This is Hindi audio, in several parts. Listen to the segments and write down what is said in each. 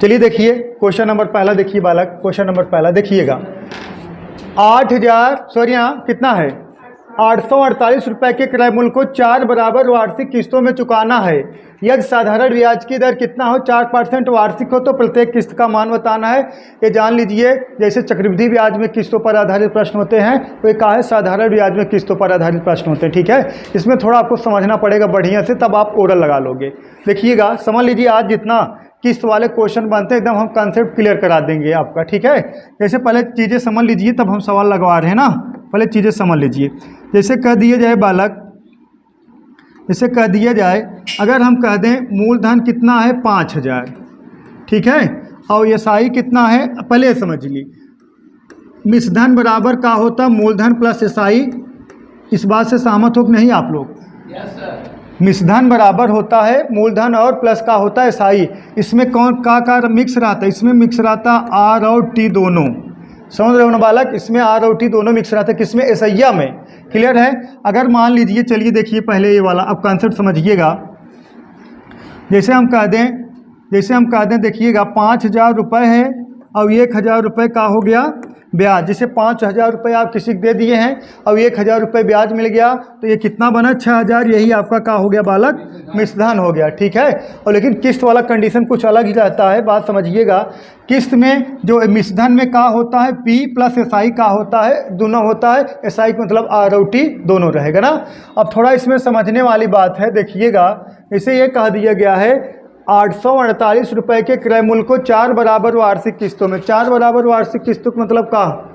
चलिए देखिए क्वेश्चन नंबर पहला देखिए बालक, क्वेश्चन नंबर पहला देखिएगा। 8,000 कितना है 848 रुपये के क्रय मूल्य को 4 बराबर वार्षिक किस्तों में चुकाना है। यदि साधारण ब्याज की दर कितना हो 4% वार्षिक हो तो प्रत्येक किस्त का मान बताना है। ये जान लीजिए, जैसे चक्रवृद्धि ब्याज में किस्तों पर आधारित प्रश्न होते हैं तो ये कहा है साधारण ब्याज में किस्तों पर आधारित प्रश्न होते हैं। ठीक है, इसमें थोड़ा आपको समझना पड़ेगा बढ़िया से, तब आप ओरल लगा लोगे। देखिएगा, समझ लीजिए, आज जितना किस्त वाले क्वेश्चन बनते हैं एकदम हम कंसेप्ट क्लियर करा देंगे आपका। ठीक है, जैसे पहले चीज़ें समझ लीजिए तब हम सवाल लगवा रहे हैं ना, पहले चीज़ें समझ लीजिए। जैसे कह दिया जाए बालक, जैसे कह दिया जाए अगर हम कह दें मूलधन कितना है 5,000, ठीक है, और एसआई कितना है, पहले समझ ली मिश्रधन बराबर का होता मूलधन प्लस एसआई। इस बात से सहमत हो कि नहीं आप लोग? Yes sir. मिश्रधन बराबर होता है मूलधन और प्लस का होता है एसआई। इसमें कौन का मिक्स रहता है? इसमें मिक्स रहता आर और टी दोनों। समझ रहे हो ना बालक? इसमें आर और टी दोनों मिक्स रहता है, किसमें? एसैया में। क्लियर है? अगर मान लीजिए, चलिए देखिए पहले ये वाला, अब कॉन्सेप्ट समझिएगा। जैसे हम कह दें देखिएगा 5,000 रुपये है और 1,000 रुपये का हो गया ब्याज। जैसे 5,000 रुपये आप किसी को दे दिए हैं और 1,000 रुपये ब्याज मिल गया तो ये कितना बना 6,000। यही आपका का हो गया बालक? मिश्रधन हो गया। ठीक है, और लेकिन किस्त वाला कंडीशन कुछ अलग ही रहता है, बात समझिएगा। किस्त में जो मिश्रधन में का होता है पी प्लस एसआई का होता है, दोनों होता है। एसआई का मतलब आर और टी दोनों रहेगा ना। अब थोड़ा इसमें समझने वाली बात है, देखिएगा। जैसे ये कह दिया गया है 848 रुपये के क्रय मूल्य को 4 बराबर वार्षिक किस्तों में। 4 बराबर वार्षिक किस्तों का मतलब का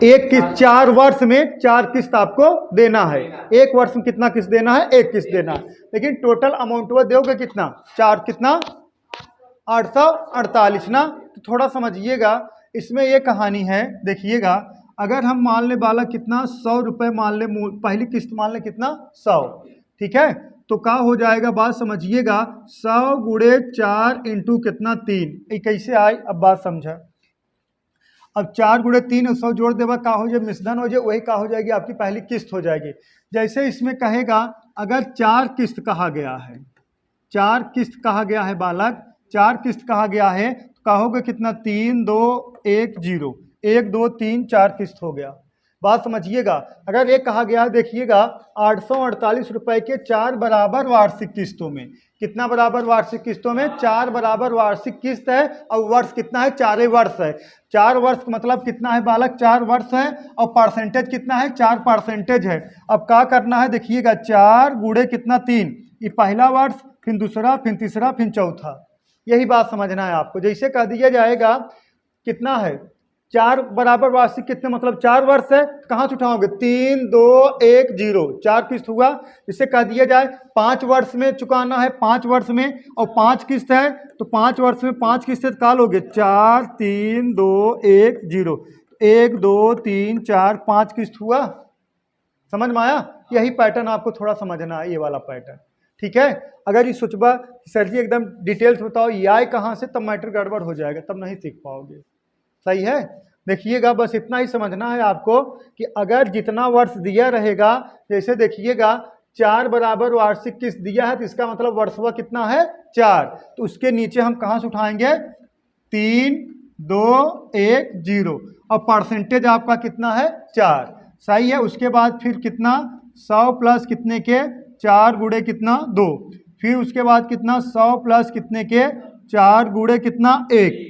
एक किस्त 4 वर्ष में 4 किस्त आपको देना है। एक वर्ष में कितना किस्त देना है? एक किस्त देना है। लेकिन टोटल अमाउंट वो दोगे कितना? 4 कितना 848 ना। तो थोड़ा समझिएगा, इसमें ये कहानी है। देखिएगा, अगर हम मान ले बालक कितना 100 रुपये मान ले, पहली किस्त मान ले कितना 100, ठीक है, तो क्या हो जाएगा बात समझिएगा। 100 गुणे 4 इंटू कितना 3। ये कैसे आए अब बात समझा। अब 4 गुणे 3 100 जोड़ देगा का हो जाए मिश्रधन हो जाए, वही का हो जाएगी आपकी पहली किस्त हो जाएगी। जैसे इसमें कहेगा अगर 4 किस्त कहा गया है, 4 किस्त कहा गया है बालक, 4 किस्त कहा गया है तो कहोगे कितना 3 2 1 0, 1 2 3 4 किस्त हो गया। बात समझिएगा। अगर ये कहा गया है देखिएगा 848 रुपये के 4 बराबर वार्षिक किस्तों में। कितना बराबर वार्षिक किस्तों में? 4 बराबर वार्षिक किस्त है और वर्ष कितना है? 4 वर्ष है। 4 वर्ष का मतलब कितना है बालक? 4 वर्ष है और परसेंटेज कितना है? 4% है। अब क्या करना है देखिएगा, 4 गुणे कितना 3, ये पहला वर्ष, फिर दूसरा, फिर तीसरा, फिर चौथा। यही बात समझना है आपको। जैसे कह दिया जाएगा कितना है 4 बराबर वार्षिक कितने मतलब 4 वर्ष है, कहाँ से उठाओगे? 3 2 1 0, 4 किस्त हुआ। जिससे कह दिया जाए 5 वर्ष में चुकाना है, 5 वर्ष में, और 5 किस्त है तो 5 वर्ष में 5 किस्त का लोगे 4 3 2 1 0, 1 2 3 4 5 किस्त हुआ। समझ में आया? यही पैटर्न आपको थोड़ा समझना है, ये वाला पैटर्न। ठीक है, अगर ये सोचबा सर जी एकदम डिटेल्स बताओ ये आए कहाँ से, तब मैटर गड़बड़ हो जाएगा, तब नहीं सीख पाओगे। सही है? देखिएगा, बस इतना ही समझना है आपको कि अगर जितना वर्ष दिया रहेगा, जैसे देखिएगा 4 बराबर वार्षिक किस्त दिया है तो इसका मतलब वर्षवा कितना है 4, तो उसके नीचे हम कहाँ से उठाएंगे 3 2 1 0 और परसेंटेज आपका कितना है 4। सही है? उसके बाद फिर कितना 100 प्लस कितने के 4 गुणे कितना 2, फिर उसके बाद कितना 100 प्लस कितने के 4 गुणे कितना 1,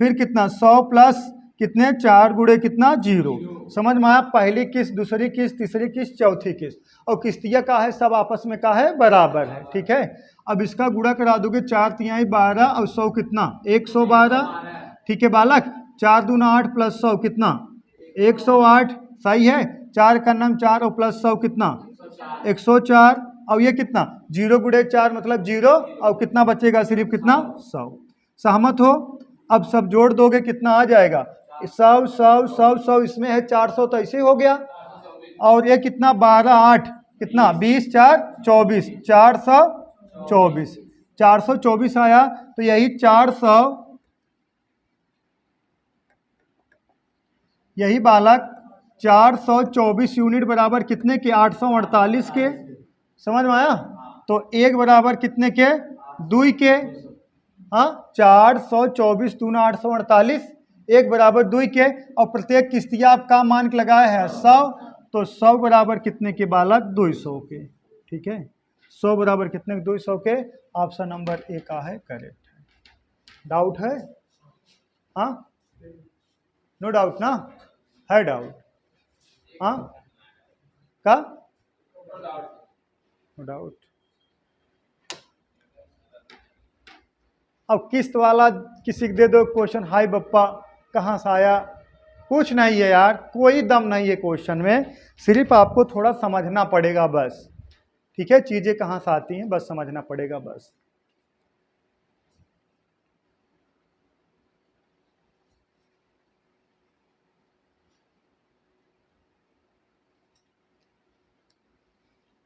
फिर कितना 100 प्लस कितने 4 गुणे कितना 0। समझ में आया? पहली किस्त, दूसरी किस्त, तीसरी किस्त, चौथी किस्त, और किस्तियाँ का है सब आपस में का है बराबर है। ठीक है, अब इसका गुणा करा दोगे 4 तिहाई 12 और 100 कितना 112। ठीक है बालक, 4 दूना 8 प्लस 100 कितना 108। सही है? 4 का नाम 4 और प्लस 100 कितना 104, और ये कितना 0 गुणे 4 मतलब 0, और कितना बचेगा सिर्फ कितना 100। सहमत हो? अब सब जोड़ दोगे कितना आ जाएगा 100 100 100 100, इसमें है 400 तो ऐसे हो गया, और ये कितना 12 8 कितना 20 4 24, 424, 424 आया। तो यही 400, यही बालक 424 यूनिट बराबर कितने के 848 के। समझ में आया? तो 1 बराबर कितने के 2 के, हाँ 424 दूना 848, 1 बराबर 2 के, और प्रत्येक किस्तिया आपका मान लगाया है 100, तो 100 बराबर कितने के बालक 200 के। ठीक है, 100 बराबर कितने के 200 के। ऑप्शन नंबर ए का है करेक्ट है। डाउट है? हाँ, नो डाउट ना? है डाउट? हाँ का नो डाउट। अब किस्त वाला किसी को दे दो क्वेश्चन, हाय बप्पा कहाँ से आया, कुछ नहीं है यार, कोई दम नहीं है क्वेश्चन में, सिर्फ आपको थोड़ा समझना पड़ेगा बस। ठीक है, चीजें कहाँ से आती हैं बस समझना पड़ेगा बस।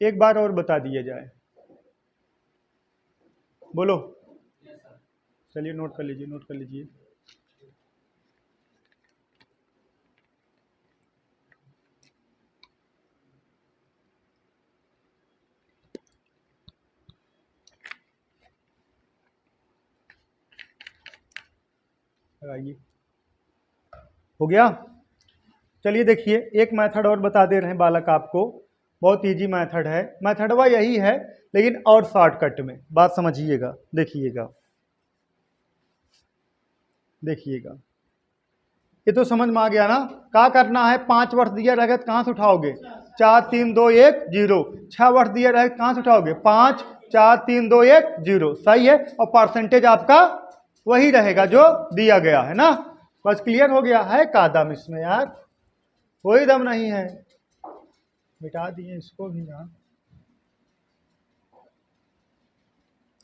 एक बार और बता दिया जाए, बोलो। चलिए नोट कर लीजिए, नोट कर लीजिए। लगाइए, हो गया। चलिए देखिए, एक मेथड और बता दे रहे हैं बालक आपको, बहुत इजी मेथड है, मेथडवा यही है लेकिन और शॉर्टकट में, बात समझिएगा। देखिएगा देखिएगा, ये तो समझ में आ गया ना। क्या करना है, 5 वर्ष दिया रहेगा तो कहाँ से उठाओगे, 4 3 2 1 0। 6 वर्ष दिया रहेगा कहाँ से उठाओगे, 5 4 3 2 1 0। सही है, और परसेंटेज आपका वही रहेगा जो दिया गया है ना। बस क्लियर हो गया है। का दम इसमें यार, कोई दम नहीं है। मिटा दिए इसको भी ना।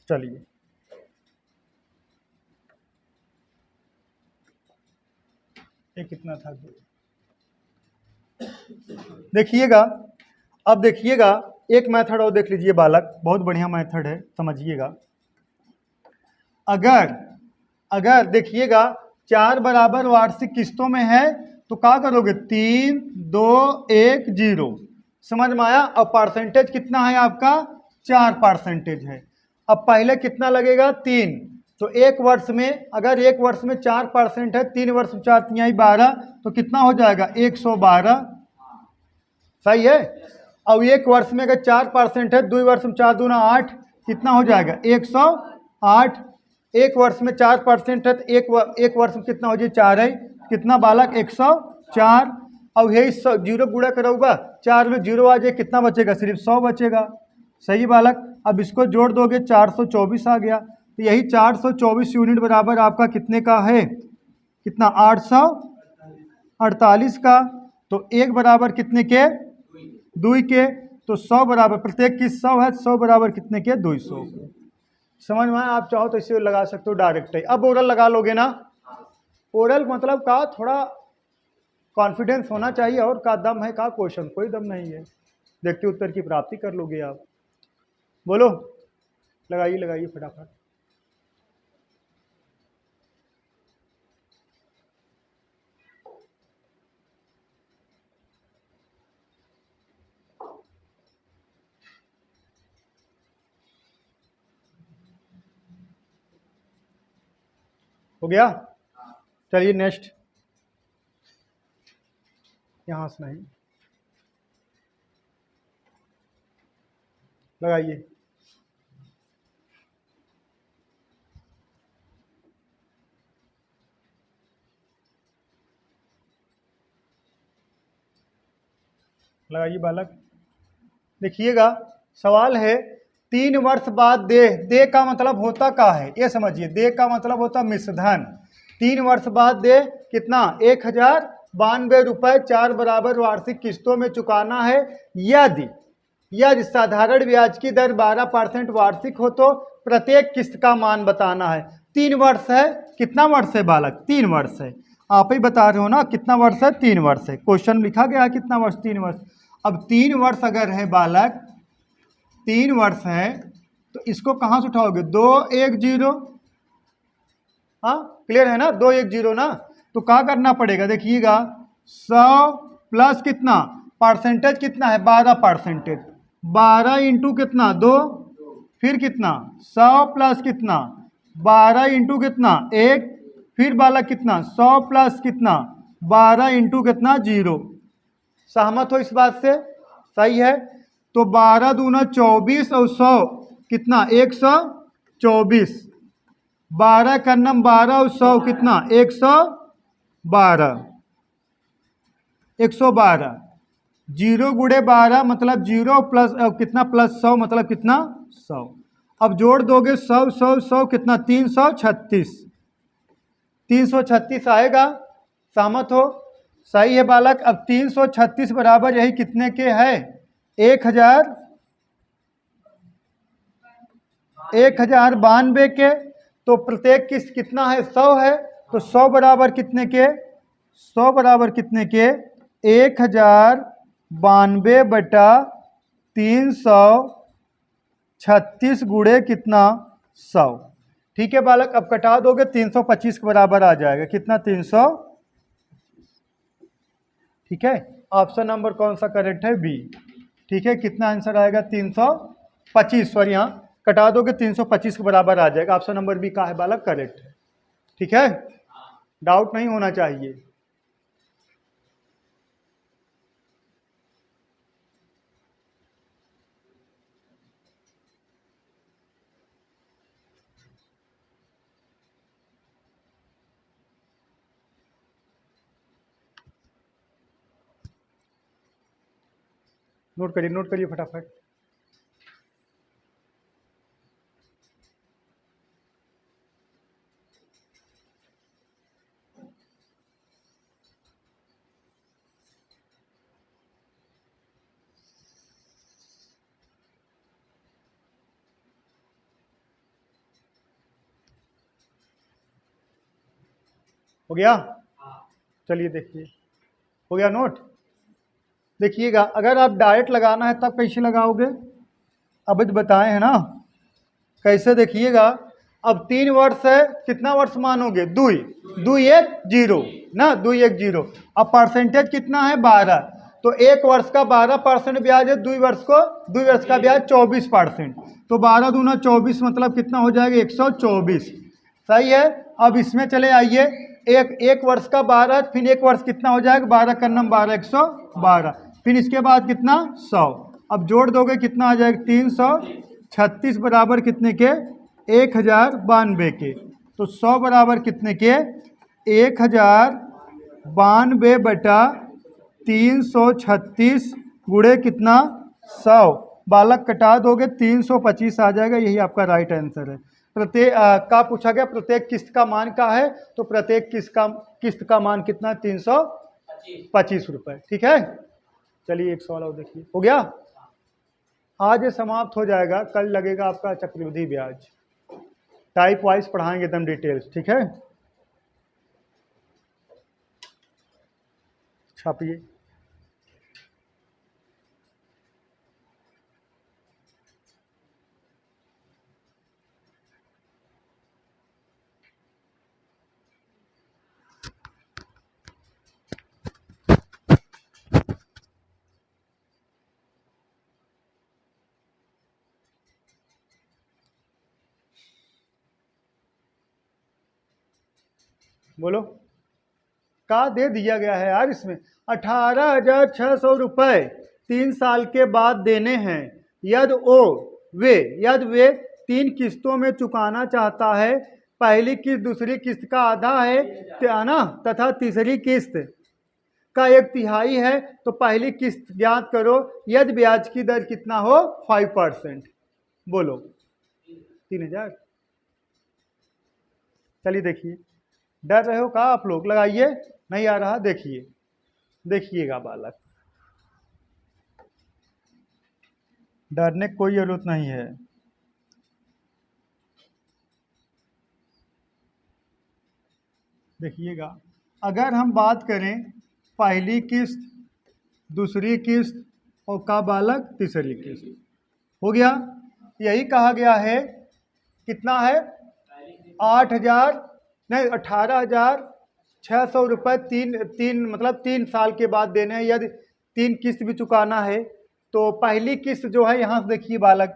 चलिए ये कितना था, देखिएगा। अब देखिएगा, एक मेथड और देख लीजिए बालक, बहुत बढ़िया मेथड है, समझिएगा। अगर देखिएगा 4 बराबर वार्षिक किस्तों में है तो क्या करोगे, 3 2 1 0। समझ में आया। और परसेंटेज कितना है आपका, 4% है। अब पहले कितना लगेगा, 3। तो एक वर्ष में, अगर एक वर्ष में 4% है, 3 वर्ष में 4 तिहाई 12, तो कितना हो जाएगा 112। सही है। अब एक वर्ष में अगर 4% है, 2 वर्ष में 4 दूना 8, कितना हो जाएगा 108। एक वर्ष में 4% है तो एक वर्ष में कितना हो जाए 4 है, कितना बालक 104। अब यही 0 गुणा करोगा, 4 में 0 आ जाए, कितना बचेगा, सिर्फ 100 बचेगा। सही बालक। अब इसको जोड़ दोगे 424 आ गया, तो यही 424 यूनिट बराबर आपका कितने का है, कितना 848 का। तो 1 बराबर कितने के, 2 के। तो 100 बराबर, प्रत्येक की 100 है, 100 बराबर कितने के, 200 के। समझ में आया। आप चाहो तो इसे लगा सकते हो डायरेक्ट ही। अब ओरल लगा लोगे ना। ओरल मतलब का थोड़ा कॉन्फिडेंस होना चाहिए, और का दम है का क्वेश्चन, कोई दम नहीं है, देखते उत्तर की प्राप्ति कर लोगे आप। बोलो, लगाइए लगाइए फटाफट। हो गया। चलिए नेक्स्ट, यहां से नहीं, लगाइए। लगाइए बालक। देखिएगा, सवाल है 3 वर्ष बाद दे का मतलब होता का है, ये समझिए। दे का मतलब होता मिश्रधन। 3 वर्ष बाद दे कितना, 1092 रुपये 4 बराबर वार्षिक किस्तों में चुकाना है। यदि साधारण ब्याज की दर 12% वार्षिक हो तो प्रत्येक किस्त का मान बताना है। 3 वर्ष है, कितना वर्ष है बालक, 3 वर्ष है। आप ही बता रहे हो ना कितना वर्ष है, 3 वर्ष है। क्वेश्चन लिखा गया है कितना वर्ष, 3 वर्ष। अब 3 वर्ष अगर है बालक, 3 वर्ष है, तो इसको कहाँ से उठाओगे, 2 1 0। हाँ क्लियर है ना, 2 1 0 ना। तो क्या करना पड़ेगा, देखिएगा 100 प्लस कितना, परसेंटेज कितना है 12%, 12 इंटू कितना 2, फिर कितना 100 प्लस कितना 12 इंटू कितना 1, फिर बालक कितना 100 प्लस कितना 12 इंटू कितना 0। सहमत हो इस बात से? सही है। तो 12 दूना 24 और 100 कितना 124। 12 का नम 12 और 100 कितना 112। 112 जीरो गुड़े 12 मतलब 0 प्लस कितना प्लस 100 मतलब कितना 100। अब जोड़ दोगे 100 100 100 कितना 336। 336 आएगा। सहमत हो? सही है बालक। अब 336 बराबर यही कितने के है 1092 के। तो प्रत्येक किस्त कितना है 100 है। तो 100 बराबर कितने के 100 बराबर कितने के 1092 बटा 336 गुड़े कितना 100। ठीक है बालक। अब कटा दोगे 325 के बराबर आ जाएगा कितना 300। ठीक है। ऑप्शन नंबर कौन सा करेक्ट है? बी। ठीक है। कितना आंसर आएगा 325। सॉरी यहाँ कटा दोगे 325 के बराबर आ जाएगा। ऑप्शन नंबर बी का है बालक करेक्ट है। ठीक है। डाउट नहीं होना चाहिए। नोट करिए फटाफट। हो गया? चलिए देखिए। हो गया नोट? देखिएगा अगर आप डायरेक्ट लगाना है तब कैसे लगाओगे? अब तो बताए हैं ना कैसे। देखिएगा अब 3 वर्ष है, कितना वर्ष मानोगे 2 2 1 0 ना 2 1 0। अब परसेंटेज कितना है 12। तो 1 वर्ष का 12% ब्याज है, 2 वर्ष का ब्याज 24%। तो 12 दूना 24 मतलब कितना हो जाएगा 124। सही है। अब इसमें चले आइए। एक वर्ष का 12 फिर 1 वर्ष कितना हो जाएगा 12 का नम 12 112 फिर इसके बाद कितना 100। अब जोड़ दोगे कितना आ जाएगा 336 बराबर कितने के 1092 के। तो 100 बराबर कितने के 1092 बटा 336 गुड़े कितना 100। बालक कटा दोगे 325 आ जाएगा। यही आपका राइट आंसर है। प्रत्येक का पूछा गया प्रत्येक किस्त का मान का है। तो प्रत्येक किस्त का मान कितना 325 रुपए। ठीक है। चलिए एक सवाल और देखिए। हो गया? आज ये समाप्त हो जाएगा। कल लगेगा आपका चक्रवृद्धि ब्याज। टाइप वाइज पढ़ाएंगे एकदम डिटेल्स। ठीक है। छापिए। बोलो का दे दिया गया है यार इसमें 18,600 रुपए 3 साल के बाद देने हैं। यदि वे 3 किस्तों में चुकाना चाहता है। पहली किस्त दूसरी किस्त का आधा है ना तथा तीसरी किस्त का 1/3 है। तो पहली किस्त ज्ञात करो यदि ब्याज की दर कितना हो 5%। बोलो 3000। चलिए देखिए। डर रहे हो का आप लोग? लगाइए। नहीं आ रहा? देखिएगा बालक डरने की कोई जरूरत नहीं है। देखिएगा अगर हम बात करें पहली किस्त दूसरी किस्त और का बालक तीसरी किस्त। हो गया? यही कहा गया है। कितना है 18,600 रुपये मतलब 3 साल के बाद देने हैं। यदि 3 किस्त भी चुकाना है तो पहली किस्त जो है यहाँ से देखिए बालक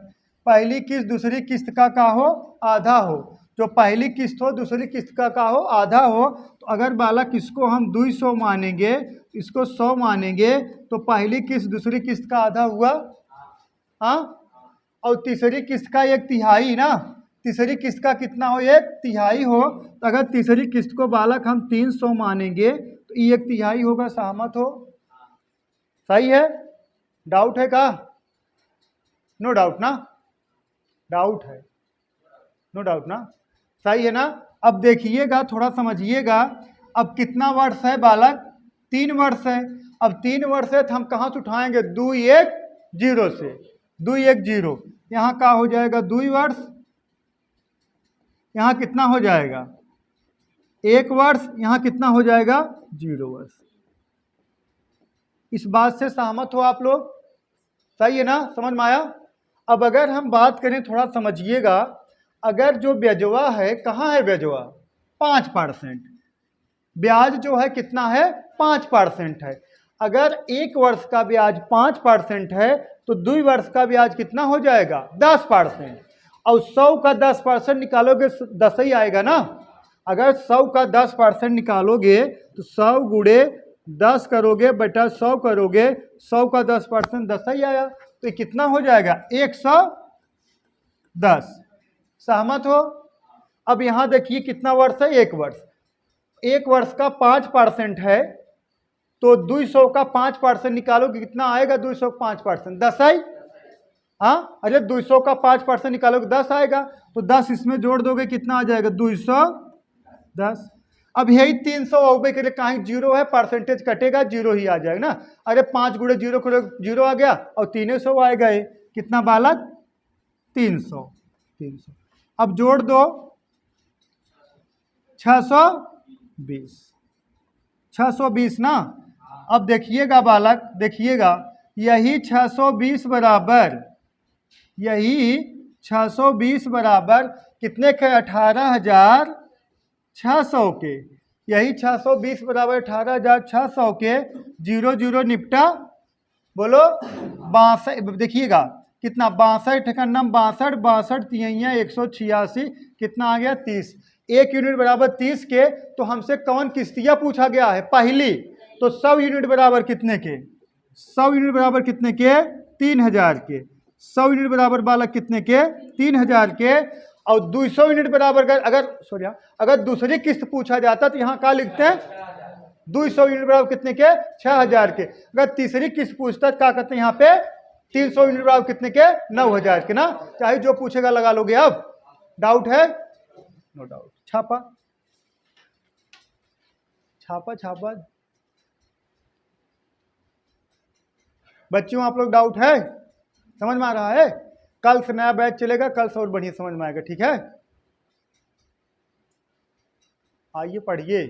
पहली किस्त दूसरी किस्त का हो आधा हो। जो पहली किस्त हो दूसरी किस्त का हो आधा हो, तो अगर बालक इसको हम 200 मानेंगे, इसको 100 मानेंगे, तो पहली किस्त दूसरी किस्त का आधा हुआ, हाँ, और तीसरी किस्त का 1/3 ना, तीसरी किस्त का कितना हो, 1/3 हो, तो अगर तीसरी किस्त को बालक हम 300 मानेंगे तो ये 1/3 होगा। सहमत हो? सही है? डाउट है का? नो डाउट ना? डाउट है? नो डाउट ना? सही है ना? अब देखिएगा, थोड़ा समझिएगा। अब कितना वर्ष है बालक? 3 वर्ष है। अब 3 वर्ष है तो हम कहाँ से उठाएंगे? 2 1 0 से, 2 1 0, यहाँ का हो जाएगा 2 वर्ष, यहाँ कितना हो जाएगा 1 वर्ष, यहाँ कितना हो जाएगा 0 वर्ष। इस बात से सहमत हो आप लोग? सही है ना? समझ में आया? अब अगर हम बात करें, थोड़ा समझिएगा, अगर जो ब्याजवा है, कहाँ है ब्याजवा? 5%। ब्याज जो है कितना है? 5% है। अगर 1 वर्ष का ब्याज 5% है तो 2 वर्ष का ब्याज कितना हो जाएगा? 10%। और 100 का 10% निकालोगे 10 ही आएगा ना। अगर 100 का 10% निकालोगे तो 100 गुणे 10 करोगे बटा 100 करोगे, 100 का 10% 10 ही आया, तो कितना हो जाएगा? 110। सहमत हो? अब यहां देखिए कितना वर्ष है? 1 वर्ष। 1 वर्ष का 5% है तो 200 का 5% निकालोगे कितना आएगा? 200 का 5% 10 आई। हाँ, अरे 200 का 5% निकालोगे 10 आएगा, तो 10 इसमें जोड़ दोगे कितना आ जाएगा? 210। अब यही 300 अवबे के लिए कहीं 0 है, परसेंटेज कटेगा 0 ही आ जाएगा ना। अरे 5 गुणे 0 करोगे 0 आ गया, और 300 आएगा। ये कितना बालक? 300। अब जोड़ दो 620, 620 ना। अब देखिएगा बालक, देखिएगा, यही 620 बराबर, यही 620 बराबर कितने के? 18,600 के। यही 620 बराबर 18,600 के। 0 0 निपटा, बोलो 62। देखिएगा कितना? 62 का नम 62, 62 तिहैया 186, कितना आ गया? 30। 1 यूनिट बराबर 30 के। तो हमसे कौन किस्तियां पूछा गया है? पहली। तो 100 यूनिट बराबर कितने के? 100 यूनिट बराबर कितने के? 3000 के। 100 यूनिट बराबर बालक कितने के? 3000 के। और 200 यूनिट बराबर अगर दूसरी किस्त पूछा जाता तो यहाँ क्या लिखते हैं? 200 यूनिट बराबर कितने के? 6000 के। अगर तीसरी किस्त पूछता क्या कहते हैं यहाँ पे? 300 यूनिट बराबर कितने के? 9000 के ना। चाहे जो पूछेगा लगा लोगे। अब डाउट है? No doubt. छापा छापा छापा। बच्चों आप लोग डाउट है? समझ में आ रहा है? कल से नया बैच चलेगा, कल से और बढ़िया समझ में आएगा। ठीक है, आइए पढ़िए,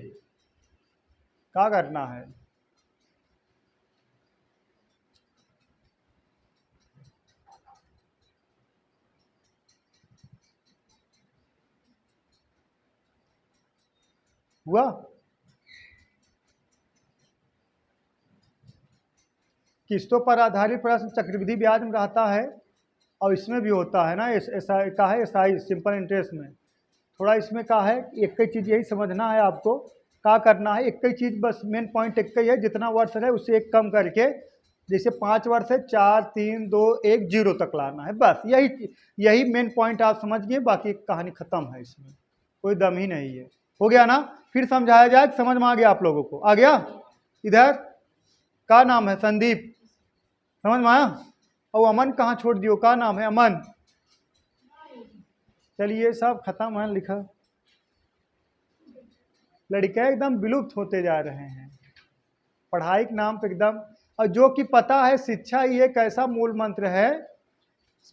क्या करना है। हुआ? किस्तों पर आधारित प्रश्न चक्रवृद्धि ब्याज में रहता है, और इसमें भी होता है ना। ऐसा का है एसआई, सिंपल इंटरेस्ट में। थोड़ा इसमें का है, एक ही चीज़ यही समझना है आपको, क्या करना है। एक ही चीज़ बस, मेन पॉइंट एक ही है, जितना वर्ष है उससे एक कम करके, जैसे 5 वर्ष है 4 3 2 1 0 तक लाना है। बस यही मेन पॉइंट आप समझिए, बाकी कहानी खत्म है, इसमें कोई दम ही नहीं है। हो गया ना? फिर समझाया जाए, समझ में आ गया आप लोगों को? आ गया? इधर का नाम है? संदीप। समझ में आया? और अमन कहाँ छोड़ दियो? का नाम है? अमन। चलिए सब खत्म है लिखा। लड़के एकदम विलुप्त होते जा रहे हैं पढ़ाई के नाम पे एकदम। और जो कि पता है शिक्षा ही एक ऐसा मूल मंत्र है,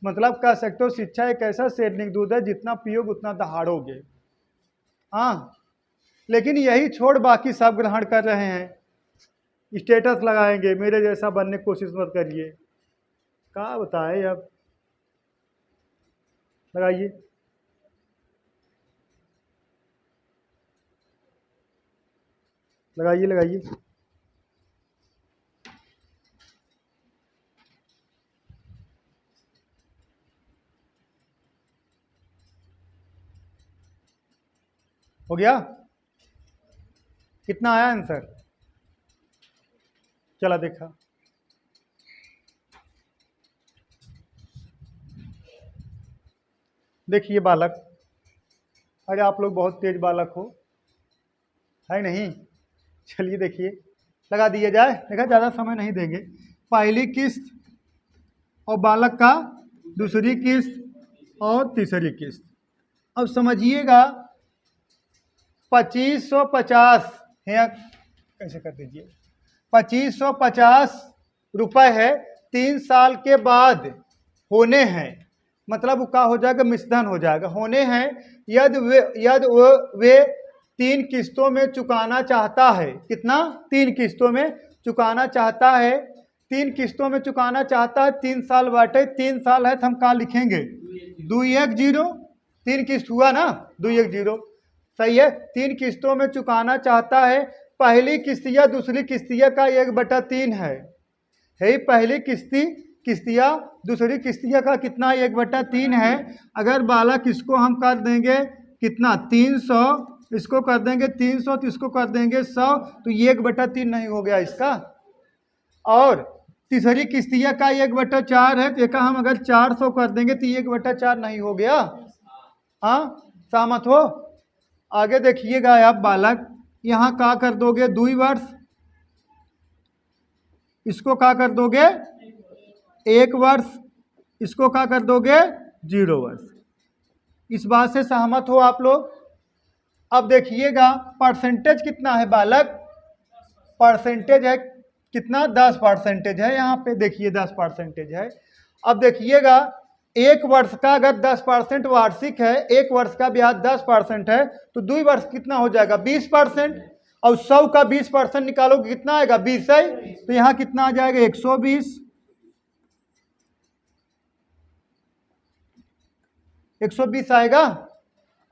मतलब कह सकते हो शिक्षा एक ऐसा शेरनिक दूध है, जितना पियोगे उतना दहाड़ोगे। हाँ, लेकिन यही छोड़ बाकी सब ग्रहण कर रहे हैं। स्टेटस लगाएंगे, मेरे जैसा बनने की कोशिश मत करिए। क्या बताए अब? लगाइए, लगाइए, लगाइए। हो गया? कितना आया आंसर? चला देखा। देखिए बालक, अरे आप लोग बहुत तेज बालक हो, है नहीं? चलिए देखिए, लगा दिया जाए। देखा, ज़्यादा समय नहीं देंगे। पहली किस्त और बालक का दूसरी किस्त और तीसरी किस्त। अब समझिएगा 2550 है, कैसे कर दीजिए, 2550 रुपये है, 3 साल के बाद होने हैं, मतलब वो क्या हो जाएगा, मिश्रण हो जाएगा, होने हैं। यदि वे 3 किस्तों में चुकाना चाहता है। कितना? 3 किस्तों में चुकाना चाहता है। 3 किस्तों में चुकाना चाहता है, 3 साल बाटे, 3 साल है तो हम कहाँ लिखेंगे? 210। 3 किस्त हुआ ना, 210, सही है। 3 किस्तों में चुकाना चाहता है। पहली किस्तिया दूसरी किस्तिया का 1/3 है। पहली किस्तिया दूसरी किस्तिया का कितना? 1/3 है। अगर बालक इसको हम कर देंगे कितना? 300, इसको कर देंगे 300, तो इसको कर देंगे 100, तो ये 1/3 नहीं हो गया इसका। और तीसरी किस्तिया का 1/4 है, तो हम अगर 400 कर देंगे तो 1/4 नहीं हो गया। हाँ, सहमत हो? आगे देखिएगा आप बालक, यहाँ क्या कर दोगे? 2 वर्ष, इसको क्या कर दोगे? 1 वर्ष, इसको क्या कर दोगे? 0 वर्ष। इस बात से सहमत हो आप लोग? अब देखिएगा परसेंटेज कितना है बालक? परसेंटेज है कितना? 10% है। यहाँ पे देखिए 10% है। अब देखिएगा 1 वर्ष का अगर 10% वार्षिक है, 1 वर्ष का ब्याज 10% है, तो 2 वर्ष कितना हो जाएगा? 20%। और 100 का 20% निकालोगे कितना आएगा? 20 है, तो यहाँ कितना आ जाएगा? 120। 120 आएगा।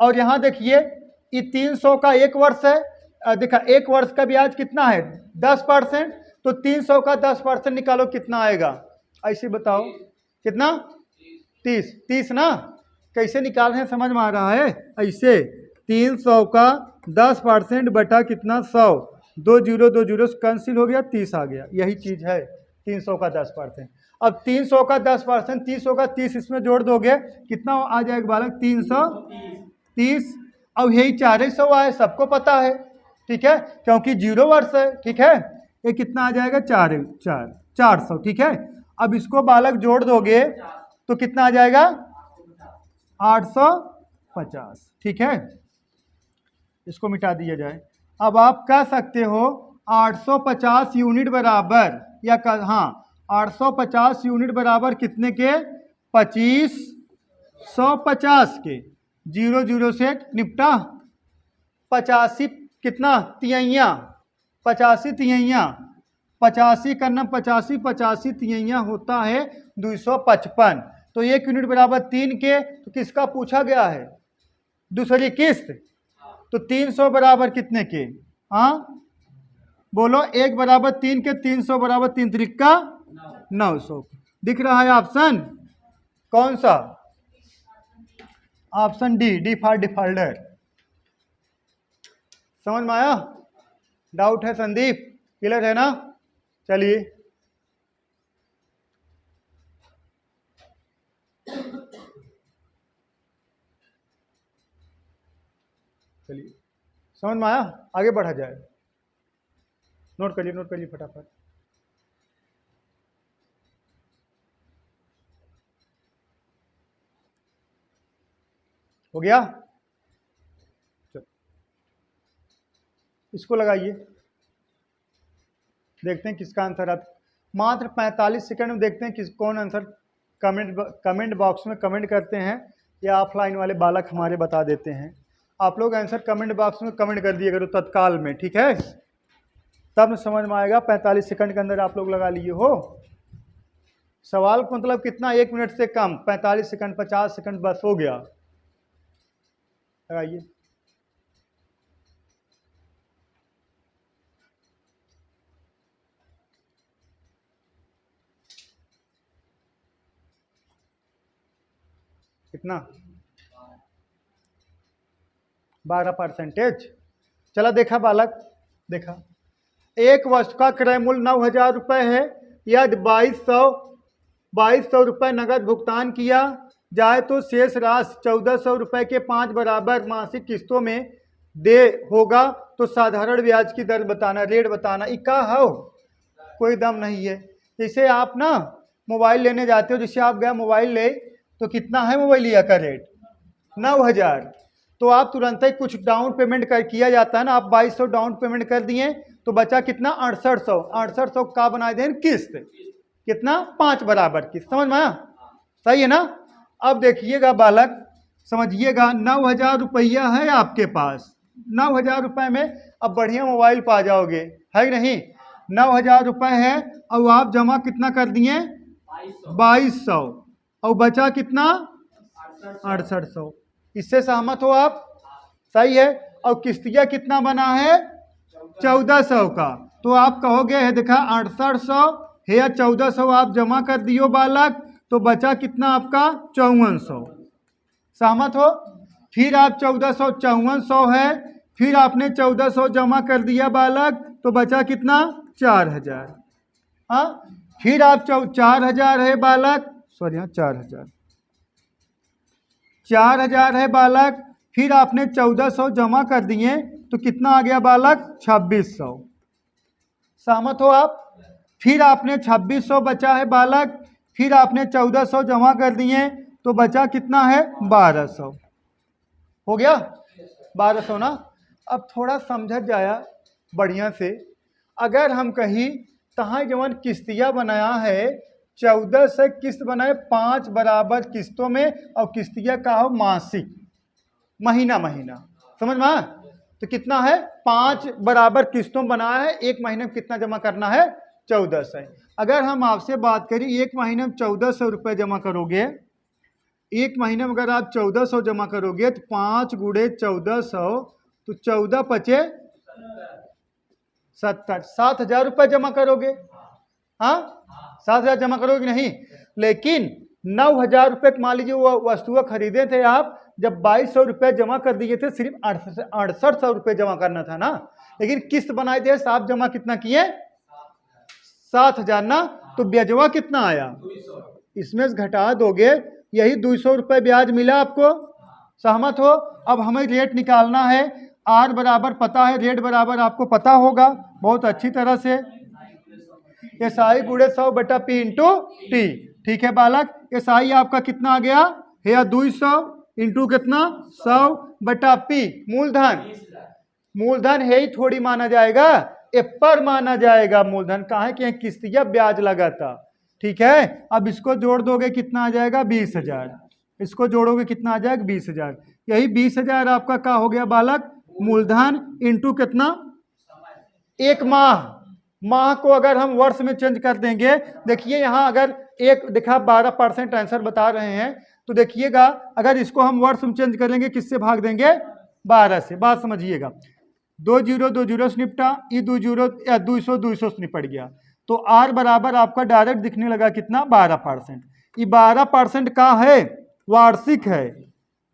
और यहाँ देखिए ये 300 का 1 वर्ष है। देखा 1 वर्ष का ब्याज कितना है? 10%, तो 300 का 10% निकालो कितना आएगा? ऐसे बताओ कितना? 30 ना? कैसे निकाल रहे हैं समझ में आ रहा है? ऐसे 300 का 10% बटा कितना? 100, 2 0 कैंसिल हो गया, 30 आ गया। यही चीज है 300 का 10%। अब 300 का 10%, 300 का 30 इसमें जोड़ दोगे कितना आ जाएगा बालक? 330। अब यही 400 आए, सबको पता है, ठीक है, क्योंकि 0 वर्ष है, ठीक है। ये कितना आ जाएगा? 400, ठीक है। अब इसको बालक जोड़ दोगे तो कितना आ जाएगा? 850, ठीक है। इसको मिटा दिया जाए। अब आप कह सकते हो 850 यूनिट बराबर, या हाँ 850 यूनिट बराबर कितने के? 2550 के। 0 से निपटा। 85 कितना? तिहैया, 85 तिहैया, 85 करना 85, 85 तिहैया होता है 255। तो 1 यूनिट बराबर 3 के। तो किसका पूछा गया है? दूसरी किस्त। तो 300 बराबर कितने के? हाँ बोलो, 1 बराबर 3 के, 300 बराबर 3 त्रिका 900। दिख रहा है ऑप्शन कौन सा? Option D for defaulter. समझ में आया? डाउट है संदीप? क्लियर है ना? चलिए समझ में आया? आगे बढ़ा जाए। नोट करिए फटाफट। हो गया? चलो इसको लगाइए, देखते हैं किसका आंसर आता। मात्र 45 सेकंड में देखते हैं कौन आंसर कमेंट बॉक्स में कमेंट करते हैं, या ऑफलाइन वाले बालक हमारे बता देते हैं। आप लोग आंसर कमेंट बॉक्स में कमेंट कर दिए करो तत्काल में, ठीक है, तब समझ में आएगा। 45 सेकंड के अंदर आप लोग लगा लिए हो। सवाल को मतलब कितना? 1 मिनट से कम, 45 सेकंड, 50 सेकंड, बस हो गया। लगाइए। कितना? 12%। चला देखा बालक, देखा एक वस्तु का क्रय मूल्य 9,000 रुपये है, यदि 2200 रुपये नगद भुगतान किया जाए तो शेष राशि 1400 रुपये के 5 बराबर मासिक किस्तों में दे होगा, तो साधारण ब्याज की दर बताना, रेट बताना। इका हो कोई दम नहीं है। जैसे आप ना मोबाइल लेने जाते हो, जैसे आप गए मोबाइल ले, तो कितना है मोबाइलिया का रेट 9,000, तो आप तुरंत ही कुछ डाउन पेमेंट कर किया जाता है ना, आप 2200 डाउन पेमेंट कर दिए तो बचा कितना 6800 का बना दें किस्त, कितना 5 बराबर किस्त, समझ में आया? सही है ना? अब देखिएगा बालक, समझिएगा 9,000 रुपया है आपके पास, 9,000 रुपये में अब बढ़िया मोबाइल पा जाओगे, है कि नहीं? 9,000 रुपये है और आप जमा कितना कर दिए 2200 और बचा कितना 6800। इससे सहमत हो आप? सही है। और किस्तिया कितना बना है 1400 का, तो आप कहोगे है देखा 6800 है या 1400 आप जमा कर दियो बालक, तो बचा कितना आपका 5400। सहमत हो? फिर आप 5400 है, फिर आपने 1400 जमा कर दिया बालक, तो बचा कितना 4000। हाँ, फिर आप 4000 है बालक, सॉरी हाँ 4000 है बालक, फिर आपने 1400 जमा कर दिए तो कितना आ गया बालक 2600। सहमत हो आप? फिर आपने 2600 बचा है बालक, फिर आपने 1400 जमा कर दिए तो बचा कितना है 1200। हो गया 1200 ना? अब थोड़ा समझ जाया बढ़िया से, अगर हम कहीं तहाँ जवन किस्तिया बनाया है 1400 किस्त बनाए 5 बराबर किस्तों में, और किस्तिया का हो मासिक, महीना महीना, समझ में आया? तो कितना है 5 बराबर किस्तों बनाया है, एक महीने में कितना जमा करना है 1400। अगर हम आपसे बात करें एक महीने में 1400 रुपये जमा करोगे, एक महीने में अगर आप 1400 जमा करोगे तो 5 गुणे 1400 तो 14 पचे 70, 7000 रुपये जमा करोगे। हाँ 7000 जमा करोगे नहीं, लेकिन 9,000 रुपये मान लीजिए वो वस्तुएं खरीदे थे आप, जब 2200 रुपये जमा कर दिए थे, सिर्फ 6800 रुपये जमा करना था ना, लेकिन किस्त बनाए थे साहब, जमा कितना किए 7000 ना, तो ब्याजवा कितना आया, इसमें से घटा दोगे, यही 200 रुपये ब्याज मिला आपको। सहमत हो? अब हमें रेट निकालना है, आर बराबर पता है, रेट बराबर आपको पता होगा बहुत अच्छी तरह से, एसआई गुणे 100 बटा पी इंटू टी। ठीक है बालक, एसआई आपका कितना आ गया है 200 इंटू कितना 100 बटा पी, मूलधन, मूलधन है ही थोड़ी माना जाएगा, ए पर माना जाएगा मूलधन, कहा कि किस्तिया ब्याज लगा था। ठीक है, अब इसको जोड़ दोगे कितना आ जाएगा 20,000, इसको जोड़ोगे कितना आ जाएगा 20,000, यही 20,000 आपका क्या हो गया बालक, मूलधन इंटू कितना एक माह, माह को अगर हम वर्ष में चेंज कर देंगे, देखिए यहाँ अगर एक देखा 12% आंसर बता रहे हैं, तो देखिएगा अगर इसको हम वर्ष में चेंज करेंगे किससे भाग देंगे 12 से, बात समझिएगा, 2 0 से निपटा, ये 2 200 से निपट गया, तो आर बराबर आपका डायरेक्ट दिखने लगा कितना 12%। ये 12% का है वार्षिक है,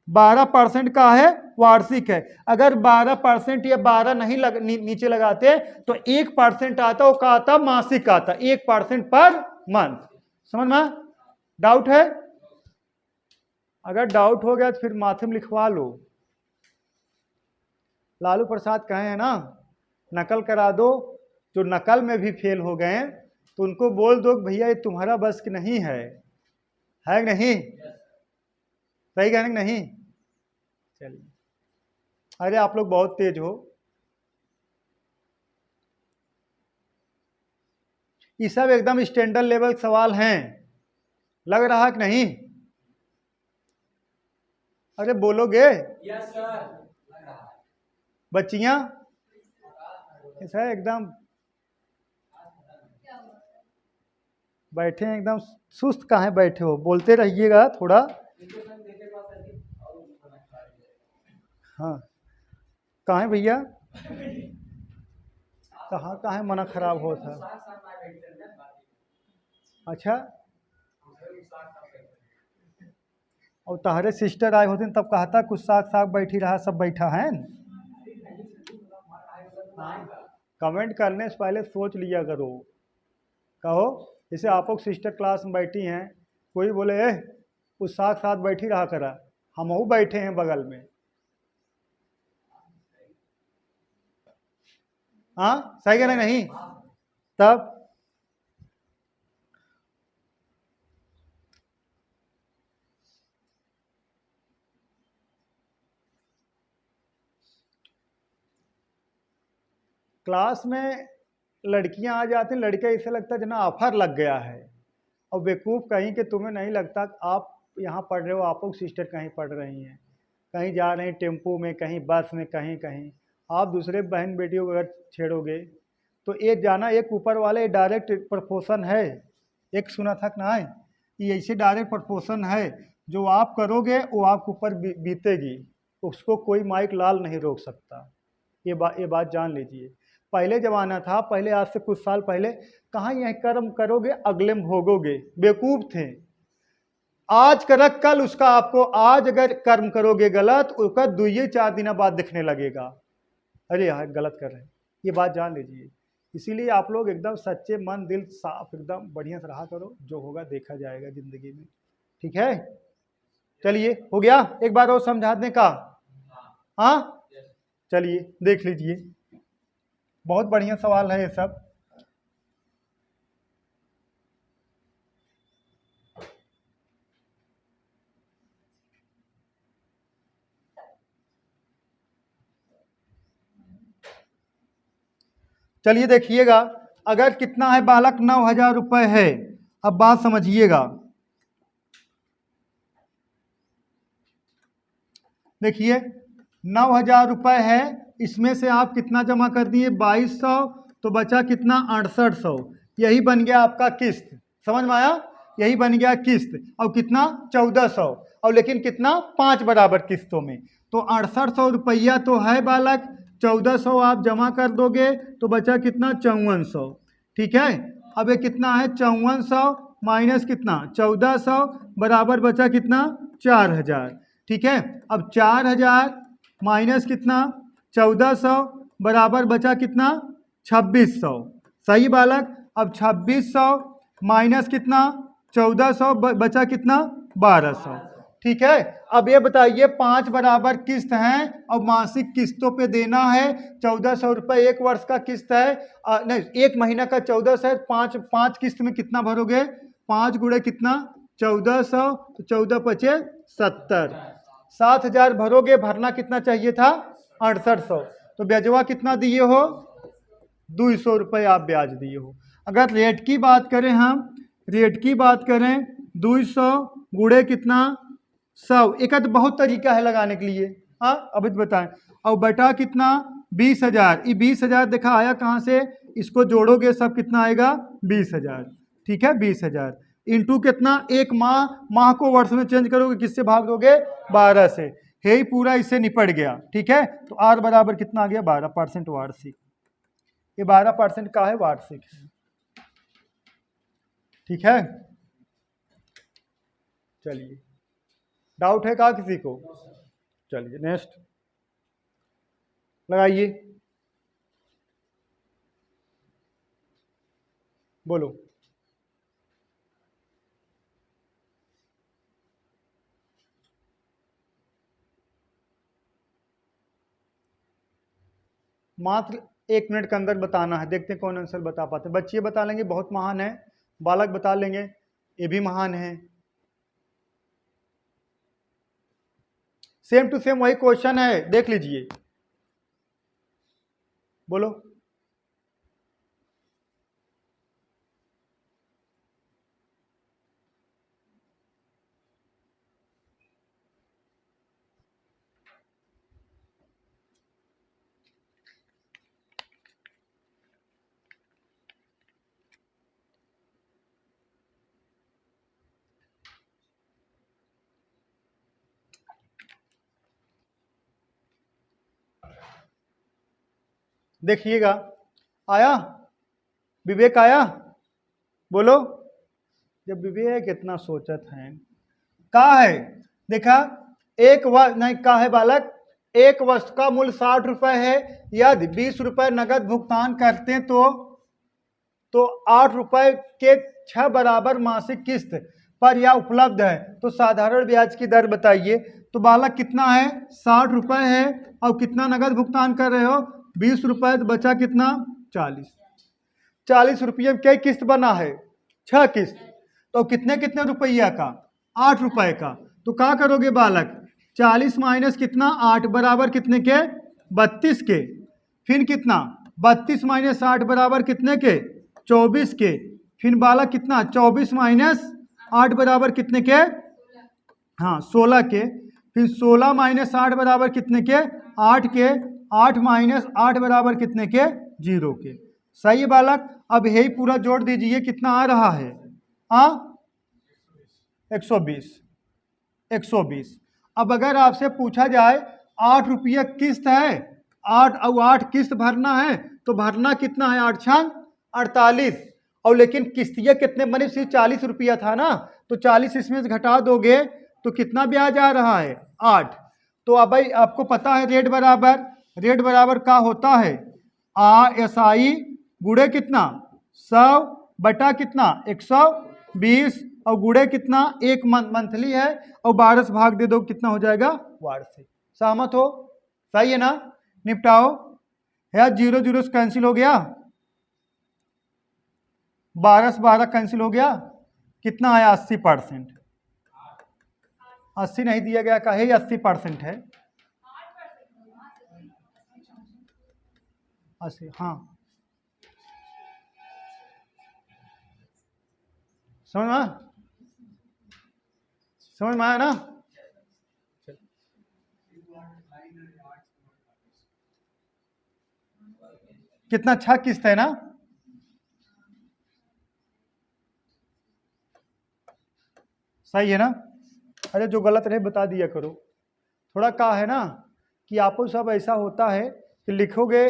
12% का है वार्षिक है। अगर 12% या 12 नहीं नीचे लगाते तो 1% आता, वो का आता मासिक आता, 1% पर मंथ। समझ में? डाउट है? अगर डाउट हो गया तो फिर माथे में लिखवा लो, लालू प्रसाद कहे हैं ना नकल करा दो, जो नकल में भी फेल हो गए तो उनको बोल दो भैया ये तुम्हारा बस की नहीं है कि नहीं? सही कहने नहीं? चलिए, अरे आप लोग बहुत तेज हो, ये सब एकदम स्टैंडर्ड लेवल सवाल हैं, लग रहा कि नहीं? अरे बोलोगे? Yes sir. बच्चियां ऐसा एकदम बैठे हैं, एकदम सुस्त कहाँ बैठे हो, बोलते रहिएगा थोड़ा। हाँ कहाँ भैया, कहाँ मना खराब हो था? अच्छा और तहरे सिस्टर आए होते तब कहता कुछ साग साग बैठी रहा सब बैठा है न? कमेंट करने से पहले सोच लिया करो। कहो जैसे आप लोग सिस्टर क्लास में बैठी हैं, कोई बोले उस साथ साथ बैठी रहा करा, हमहू बैठे हैं बगल में। हाँ सही कह रहे नहीं? तब क्लास में लड़कियां आ जाती हैं, लड़के ऐसे लगता है जना ऑफर लग गया है। और बेवकूफ़ कहीं कि तुम्हें नहीं लगता आप यहाँ पढ़ रहे हो, आप लोग सिस्टर कहीं पढ़ रही हैं, कहीं जा रहे हैं टेम्पो में, कहीं बस में, कहीं कहीं आप दूसरे बहन बेटियों को अगर छेड़ोगे तो ये जाना एक ऊपर वाले डायरेक्ट प्रपोर्शन है। एक सुना था कि ना है ये ऐसे डायरेक्ट प्रपोर्शन है, जो आप करोगे वो आपके ऊपर बीतेगी, उसको कोई माइक लाल नहीं रोक सकता। ये बात जान लीजिए। पहले ज़माना था, पहले आज से कुछ साल पहले, कहाँ यह कर्म करोगे अगले में भोगोगे, बेवकूफ़ थे। आज कर कल उसका आपको, आज अगर कर्म करोगे गलत, उसका 2-4 दिन बाद दिखने लगेगा, अरे यार गलत कर रहे हैं। ये बात जान लीजिए। इसीलिए आप लोग एकदम सच्चे मन दिल साफ एकदम बढ़िया से रहा करो, जो होगा देखा जाएगा ज़िंदगी में। ठीक है, चलिए हो गया, एक बार और समझा दें का? हाँ चलिए देख लीजिए, बहुत बढ़िया सवाल है ये सब। चलिए देखिएगा, अगर कितना है बालक 9,000 रुपये है। अब बात समझिएगा, देखिए 9,000 रुपये है, इसमें से आप कितना जमा कर दिए 2200, तो बचा कितना 6800। यही बन गया आपका किस्त, समझ में आया? यही बन गया किस्त। और कितना 1400, और लेकिन कितना 5 बराबर किस्तों में। तो 6800 रुपया तो है बालक, 1400 आप जमा कर दोगे तो बचा कितना 5400। ठीक है, अब ये कितना है 5400 माइनस कितना 1400 बराबर बचा कितना 4000। ठीक है, अब 4000 माइनस कितना 1400 बराबर बचा कितना 2600। सही बालक? अब 2600 माइनस कितना 1400 बचा कितना 1200। ठीक है, अब ये बताइए 5 बराबर किस्त हैं और मासिक किस्तों पे देना है 1400 रुपये। 1 वर्ष का किस्त है, नहीं 1 महीना का 1400 है। 5 किस्त में कितना भरोगे? 5 गुणे कितना 1400, तो 14 पचे 70, 7000 भरोगे। भरना कितना चाहिए था 6800, तो ब्याजवा कितना दिए हो 200 रुपये आप ब्याज दिए हो। अगर रेट की बात करें, हम रेट की बात करें 200 गुणे कितना 100, एक तो बहुत तरीका है लगाने के लिए। हाँ अभी तो बताएं, और बटा कितना 20,000। ये 20,000 देखा आया कहाँ से, इसको जोड़ोगे सब कितना आएगा 20,000। ठीक है, 20,000 इंटू कितना, एक माह को वर्ष में चेंज करोगे किससे भाग दोगे 12 से। हे ही पूरा इससे निपट गया। ठीक है, तो आर बराबर कितना आ गया 12% वार्षिक। ये 12% का है वार्षिक है। ठीक है, चलिए डाउट है का किसी को? चलिए नेक्स्ट लगाइए, बोलो। मात्र 1 मिनट के अंदर बताना है, देखते हैं कौन आंसर बता पाते हैं। बच्चे बता लेंगे बहुत महान है, बालक बता लेंगे ये भी महान है। सेम टू सेम वही क्वेश्चन है, देख लीजिए, बोलो। देखिएगा, आया विवेक, आया बोलो। जब विवेक इतना सोचत है, का है देखा, एक वस्तु नहीं कहा है बालक, एक वस्तु का मूल्य 60 रुपए है, यदि 20 रुपए नगद भुगतान करते हैं तो 8 रुपए के 6 बराबर मासिक किस्त पर यह उपलब्ध है, तो साधारण ब्याज की दर बताइए। तो बालक कितना है, 60 रुपए है, और कितना नगद भुगतान कर रहे हो, 20 रुपए, तो बचा कितना, 40। 40 रुपये में क्या किस्त बना है, 6 किस्त, तो कितने कितने रुपया का, 8 रुपए का। तो क्या करोगे बालक, 40 माइनस कितना, 8 बराबर कितने के, 32 के। फिर कितना, 32 माइनस 8 बराबर कितने के, 24 के। फिर बालक कितना, 24 माइनस 8 बराबर कितने के, हाँ 16 के। फिर 16 माइनस 8 बराबर कितने के, 8 के। 8 माइनस 8 बराबर कितने के, 0 के। सही है बालक। अब यही पूरा जोड़ दीजिए, कितना आ रहा है, 120। 120। अब अगर आपसे पूछा जाए 8 रुपये किस्त है, 8 और 8 किस्त भरना है, तो भरना कितना है, 8 छंग 48। और लेकिन किस्तियाँ कितने बनी, सिर्फ 40 रुपया था ना, तो 40 इसमें से घटा दोगे तो कितना ब्याज आ रहा है, 8। तो अब भाई आपको पता है रेट बराबर क्या होता है, SI गुड़े कितना, 100 बटा कितना, 120, और गुड़े कितना, एक मंथली है, और 12 से भाग दे दो, कितना हो जाएगा, वार्षिक। सहमत हो, सही है ना। निपटाओ है, 0 0 से कैंसिल हो गया, 12 से 12 कैंसिल हो गया, कितना आया, 80%। 80 नहीं दिया गया, कहे 80% है, 80, हाँ समझ में आया ना। कितना अच्छा किस्त है ना, सही है ना। अरे जो गलत रहे बता दिया करो। थोड़ा क्या है ना कि आपको सब ऐसा होता है कि लिखोगे,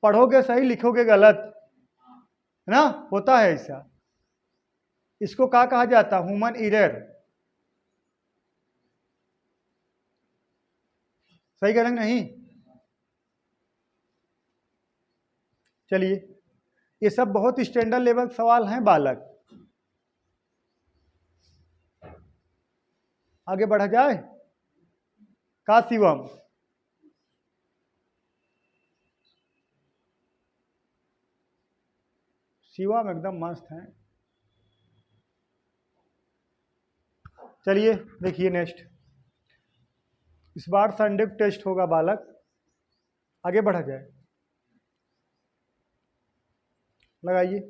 पढ़ोगे सही, लिखोगे गलत, है ना, होता है ऐसा। इसको क्या कहा जाता है, ह्यूमन एरर। सही करेंगे नहीं। चलिए, ये सब बहुत स्टैंडर्ड लेवल सवाल हैं बालक। आगे बढ़ा जाए, का शिवम, शिवम एकदम मस्त है। चलिए देखिए नेक्स्ट, इस बार संडे टेस्ट होगा बालक। आगे बढ़ा जाए, लगाइए।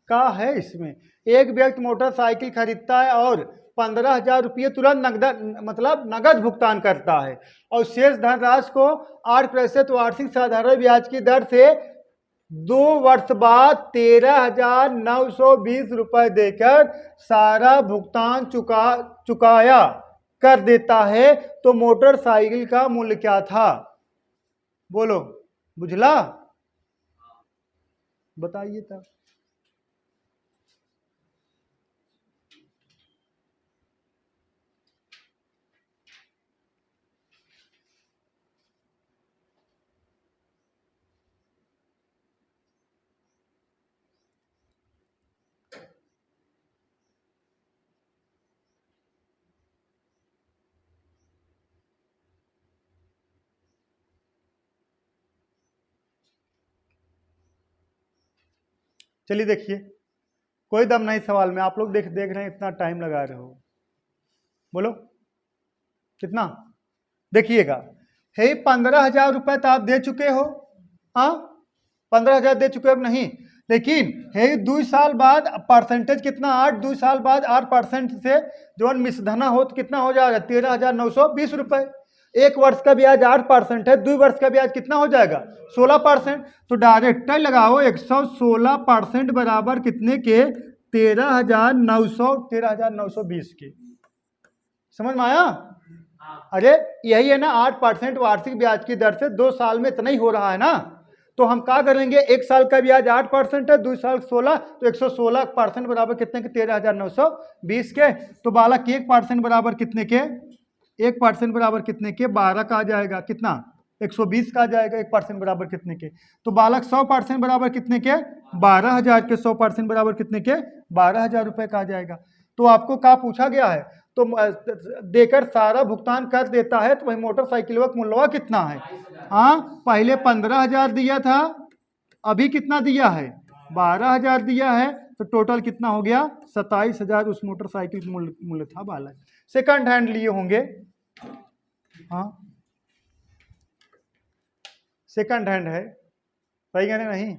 का है इसमें, एक व्यक्ति मोटरसाइकिल खरीदता है और 15,000 रुपये तुरंत नगद भुगतान करता है, और शेष धनराशि को 8% वार्षिक साधारण ब्याज की दर से 2 वर्ष बाद 13,920 रुपये देकर सारा भुगतान चुकाया कर देता है, तो मोटरसाइकिल का मूल्य क्या था, बोलो, बुझला, बताइए तब। चलिए देखिए, कोई दम नहीं सवाल में, आप लोग देख रहे हैं इतना टाइम लगा रहे हो, बोलो कितना। देखिएगा, है 15,000 रुपये तो आप दे चुके हो, हाँ 15,000 दे चुके हो, अब नहीं, लेकिन है 2 साल बाद परसेंटेज कितना, 8, 2 साल बाद 8% से जो मिसधना हो तो कितना हो जाएगा, 13,920 रुपये। 1 वर्ष का ब्याज 8% है, 2 वर्ष का ब्याज कितना हो जाएगा, 16%। तो डायरेक्ट लगाओ, 116% बराबर कितने के, 13,920 के। समझ में आया। अरे यही है ना, 8% वार्षिक ब्याज की दर से 2 साल में इतना ही हो रहा है ना, तो हम क्या करेंगे, 1 साल का ब्याज 8% है, 2 साल 16, तो 116% बराबर कितने के, 13,920 के। तो बालक 1% बराबर कितने के, 1% बराबर कितने के, 12 का आ जाएगा, कितना 120 का आ जाएगा। 1% बराबर कितने के, तो बालक 100% बराबर कितने के, 12,000 के। 100% बराबर कितने के, 12,000 रुपए का आ जाएगा। तो आपको क्या पूछा गया है, तो देकर सारा भुगतान कर देता है, तो वही मोटरसाइकिल का मूल्य कितना है। हाँ, पहले 15,000 दिया था, अभी कितना दिया है, 12,000 दिया है, तो टोटल कितना हो गया, 27,000 उस मोटरसाइकिल का मूल्य था बालक। सेकंड हैंड लिए होंगे, हाँ सेकंड हैंड है, सही कहने नहीं।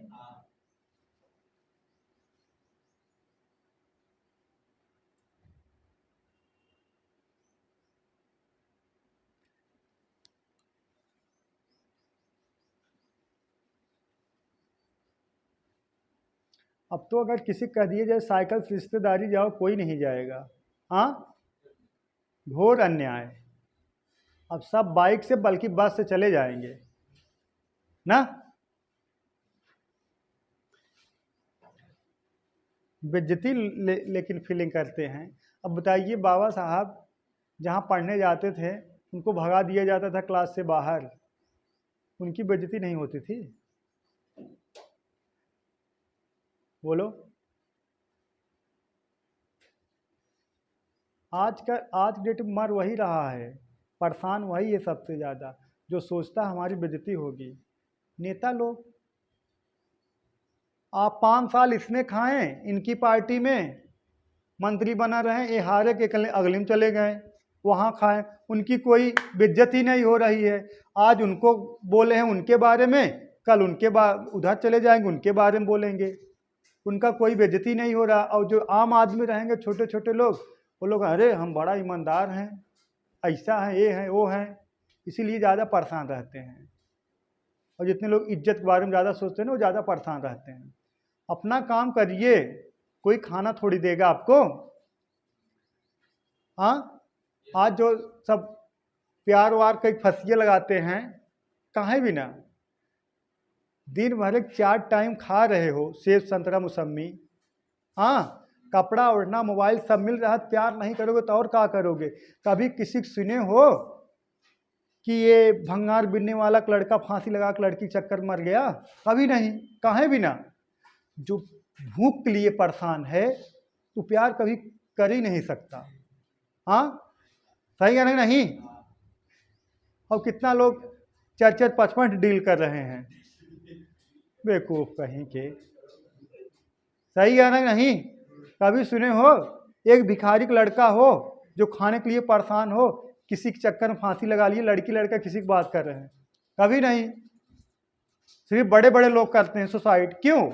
अब तो अगर किसी कह दिए जाए साइकिल से रिश्तेदारी जाओ, कोई नहीं जाएगा। हाँ, घोर अन्याय। अब सब बाइक से बल्कि बस से चले जाएंगे ना। बेइज्जती लेकिन फीलिंग करते हैं। अब बताइए, बाबा साहब जहाँ पढ़ने जाते थे उनको भगा दिया जाता था क्लास से बाहर, उनकी बेइज्जती नहीं होती थी। बोलो, आज डेट में मर वही रहा है, परेशान वही है सबसे ज़्यादा, जो सोचता हमारी बेइज्जती होगी। नेता लोग, आप 5 साल इसमें खाएं, इनकी पार्टी में मंत्री बना रहे, ये हारे के अगले में चले गए, वहाँ खाएं, उनकी कोई बेइज्जती नहीं हो रही है। आज उनको बोले हैं उनके बारे में, कल उनके उधर चले जाएंगे, उनके बारे में बोलेंगे, उनका कोई बेइज्जती नहीं हो रहा। और जो आम आदमी रहेंगे, छोटे छोटे लोग, वो लोग अरे हम बड़ा ईमानदार हैं, ऐसा है, ये है, वो है, इसीलिए ज़्यादा परेशान रहते हैं। और जितने लोग इज्जत के बारे में ज़्यादा सोचते हैं ना, वो ज़्यादा परेशान रहते हैं। अपना काम करिए, कोई खाना थोड़ी देगा आपको। हाँ, आज जो सब प्यार वार कई फंसिए लगाते हैं, कहीं भी ना, दिन भर 4 टाइम खा रहे हो, सेब संतरा मौसम्मी, हाँ, कपड़ा ओढ़ना मोबाइल सब मिल रहा है, प्यार नहीं करोगे तो और क्या करोगे। कभी किसी सुने हो कि ये भंगार बिनने वाला लड़का फांसी लगा कर लड़की चक्कर मर गया, कभी नहीं, कहीं भी ना। जो भूख के लिए परेशान है तो प्यार कभी कर ही नहीं सकता। हाँ, सही है नहीं। और कितना लोग 4-4 5-5 डील कर रहे हैं, बेवकूफ कहीं के, सही है नहीं। कभी सुने हो एक भिखारी का लड़का हो जो खाने के लिए परेशान हो, किसी के चक्कर में फांसी लगा लिए, लड़की लड़का किसी की बात कर रहे हैं, कभी नहीं। सिर्फ बड़े बड़े लोग करते हैं सुसाइड, क्यों,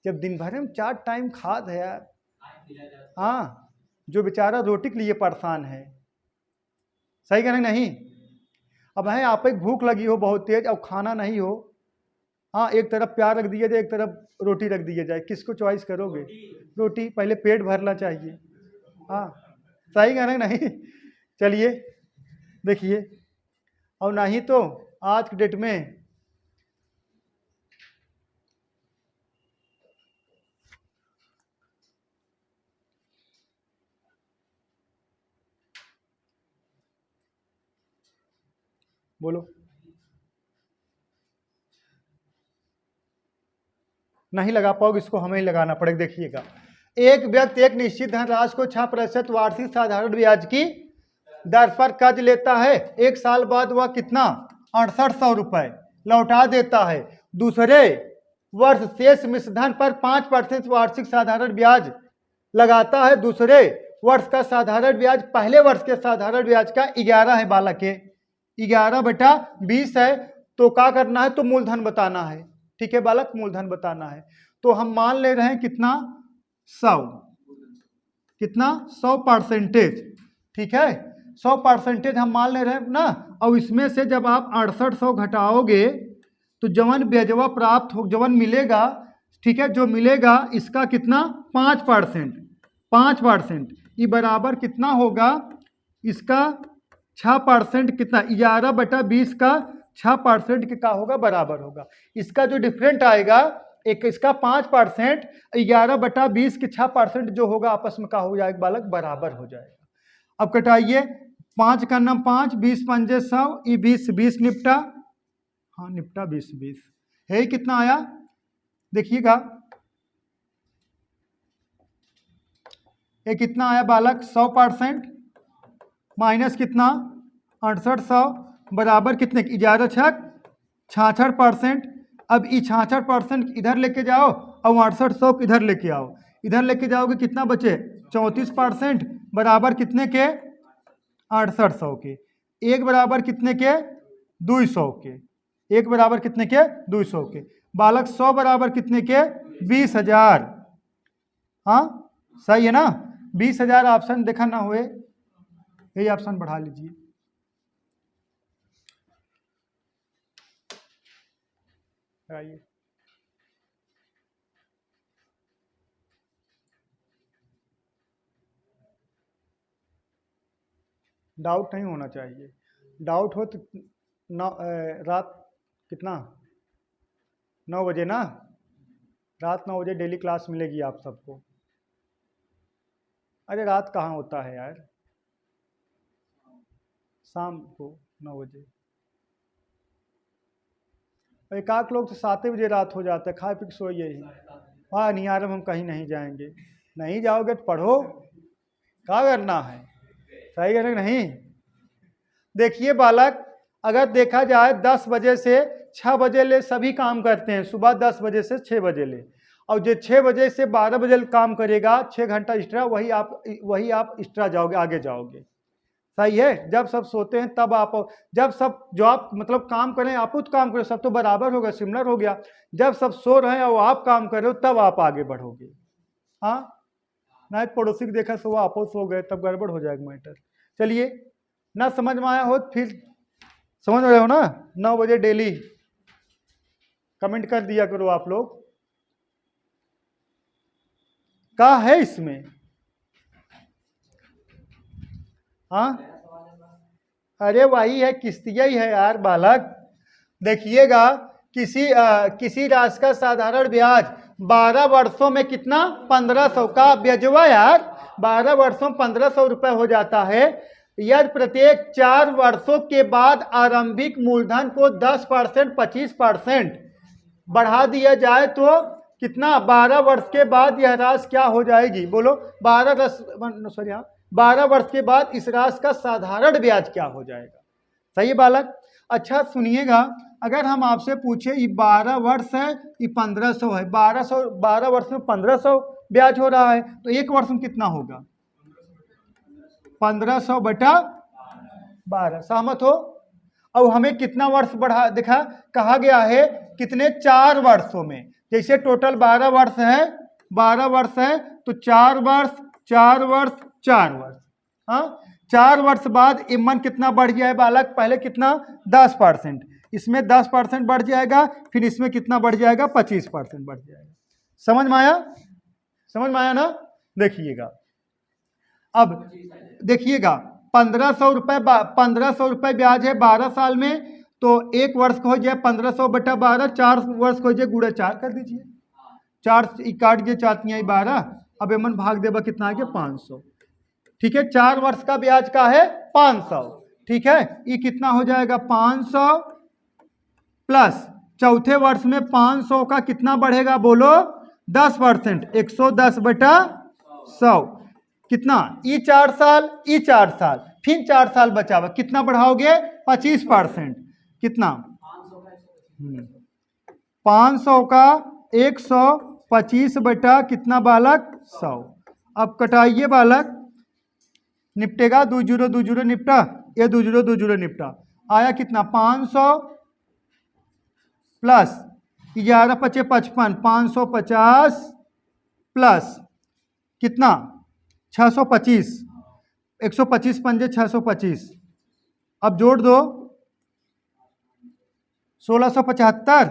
जब दिन भर में 4 टाइम खाद है यार। हाँ, जो बेचारा रोटी के लिए परेशान है, सही कहने नहीं। अब है आप एक भूख लगी हो बहुत तेज, अब खाना नहीं हो, हाँ, एक तरफ प्यार रख दिया जाए, एक तरफ रोटी रख दिया जाए, किसको चॉइस करोगे। रोटी, पहले पेट भरना चाहिए। हाँ, सही कहने नहीं। चलिए देखिए, और नहीं तो आज के डेट में बोलो, नहीं लगा पाओगे, इसको हमें ही लगाना पड़ेगा। देखिएगा, एक व्यक्ति एक निश्चित धनराशि को 6% वार्षिक साधारण ब्याज की दर पर कर्ज लेता है। 1 साल बाद वह कितना, 6800 रुपए लौटा देता है। दूसरे वर्ष शेष मिश्र धन पर 5% वार्षिक साधारण ब्याज लगाता है। दूसरे वर्ष का साधारण ब्याज पहले वर्ष के साधारण ब्याज का 11 है बालक के, 11/20 है। तो क्या करना है, तो मूलधन बताना है। ठीक है बालक, मूलधन बताना है। तो हम मान ले रहे हैं कितना, 100, कितना 100%, ठीक है, 100% हम मान ले रहे हैं ना। और इसमें से जब आप 6800 घटाओगे तो जवन ब्याजवा प्राप्त हो, जवन मिलेगा, ठीक है, जो मिलेगा इसका कितना, 5%, ये बराबर कितना होगा, इसका 6% कितना, 11/20 का 6% के का होगा बराबर होगा। इसका जो डिफरेंट आएगा, एक इसका 5%, 11/20 के 6% जो होगा आपस में का हो जाएगा बालक बराबर हो जाएगा। अब कटाइए, 5 का नाम 5, 20 पंजे 100, ये 20 निपटा, हाँ निपटा 20 है, कितना आया देखिएगा, ये कितना आया बालक 100% माइनस कितना 6800 बराबर कितने 11 छक 66%। अब ये 66% इधर लेके जाओ और 6800 इधर लेके आओ, इधर लेके जाओगे कितना बचे 34% बराबर कितने के 6800 के। एक बराबर कितने के 200 के, एक बराबर कितने के 200 के बालक। 100 बराबर कितने के 20,000। हाँ सही है ना, 20,000 ऑप्शन देखा ना हुए, यही ऑप्शन बढ़ा लीजिए। आइए डाउट नहीं होना चाहिए, डाउट हो तो रात कितना 9 बजे ना, रात 9 बजे डेली क्लास मिलेगी आप सबको। अरे रात कहाँ होता है यार, शाम को 9 बजे। एक आध लोग तो 7 बजे रात हो जाता है, खा पी के सोइए ही। हाँ नहीं यार हम कहीं नहीं जाएंगे, नहीं जाओगे तो पढ़ो, क्या करना है, सही है नहीं। देखिए बालक, अगर देखा जाए 10 बजे से 6 बजे ले सभी काम करते हैं, सुबह 10 बजे से 6 बजे ले, और जो 6 बजे से 12 बजे काम करेगा 6 घंटा एक्स्ट्रा, वही आप एक्स्ट्रा जाओगे, आगे जाओगे, सही है। जब सब सोते हैं तब आप, जब सब जॉब मतलब काम करें आप तो काम करें, सब तो बराबर होगा, सिमिलर हो गया। जब सब सो रहे हैं और आप काम कर रहे हो तब आप आगे बढ़ोगे। हाँ ना, पड़ोसी को देखा सो आप सो गए तब गड़बड़ हो जाएगा मैटर। चलिए, ना समझ में आया हो फिर समझ रहे हो ना, 9 बजे डेली कमेंट कर दिया करो आप लोग। क्या है इसमें, हाँ अरे वही है, किस्तिया ही है यार बालक। देखिएगा, किसी राशि का साधारण ब्याज 12 वर्षों में कितना 1500 का ब्याजवा यार, 12 वर्षों में 1500 रुपये हो जाता है। यदि प्रत्येक 4 वर्षों के बाद आरंभिक मूलधन को 10% 25% बढ़ा दिया जाए तो कितना 12 वर्ष के बाद यह राशि क्या हो जाएगी, बोलो 12 वर्ष के बाद इस राशि का साधारण ब्याज क्या हो जाएगा। सही बालक। अच्छा सुनिएगा, अगर हम आपसे पूछे ये 12 वर्ष है ये 1500 है, 12 वर्ष में 1500 ब्याज हो रहा है, तो एक वर्ष में कितना होगा 1500/12। सहमत हो। अब हमें कितना वर्ष बढ़ा देखा कहा गया है, कितने 4 वर्षों में, जैसे टोटल 12 वर्ष है, 12 वर्ष है तो 4 वर्ष 4 वर्ष 4 वर्ष, हाँ 4 वर्ष बाद इमन कितना बढ़ गया है बालक, पहले कितना 10%, इसमें 10% बढ़ जाएगा, फिर इसमें कितना बढ़ जाएगा 25% बढ़ जाएगा। समझ में आया, समझ में आया ना। देखिएगा, अब देखिएगा 1500 रुपये ब्याज है 12 साल में, तो एक वर्ष को हो जाए 1500/12, 4 वर्ष को हो जाए गुड़ा 4 कर दीजिए, 4 काट के 4 12, अब एमन भाग देगा कितना है 500, ठीक है। 4 वर्ष का ब्याज का है 500, ठीक है। ये कितना हो जाएगा 500 प्लस चौथे वर्ष में 500 का कितना बढ़ेगा बोलो 10%, 110/100 कितना, ये 4 साल, ये 4 साल, फिर 4 साल बचा हुआ, कितना बढ़ाओगे 25%, कितना 500 का 125 बटा कितना बालक 100। अब कटाइए बालक, निपटेगा 2 जीरो 2 जीरो निपटा, ये 2 जीरो 2 जीरो निपटा, आया कितना 500 प्लस 11 × 5 = 55, 550 प्लस कितना 625, 125 पंजे 625, अब जोड़ दो 1675,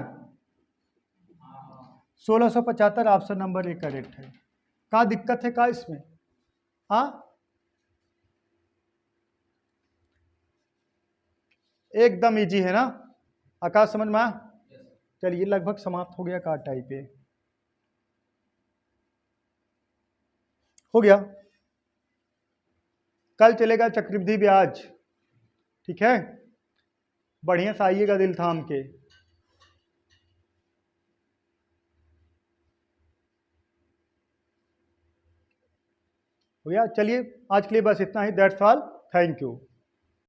1675 ऑप्शन नंबर 1 करेक्ट है। क्या दिक्कत है का इसमें, हाँ एकदम इजी है ना। आकाश समझ में आया? चलिए लगभग समाप्त हो गया कार्ड टाइप पे, हो गया। कल चलेगा चक्रवृद्धि ब्याज, ठीक है, बढ़िया से आइएगा दिल थाम के। हो गया, चलिए आज के लिए बस इतना ही, दैट्स ऑल, थैंक यू।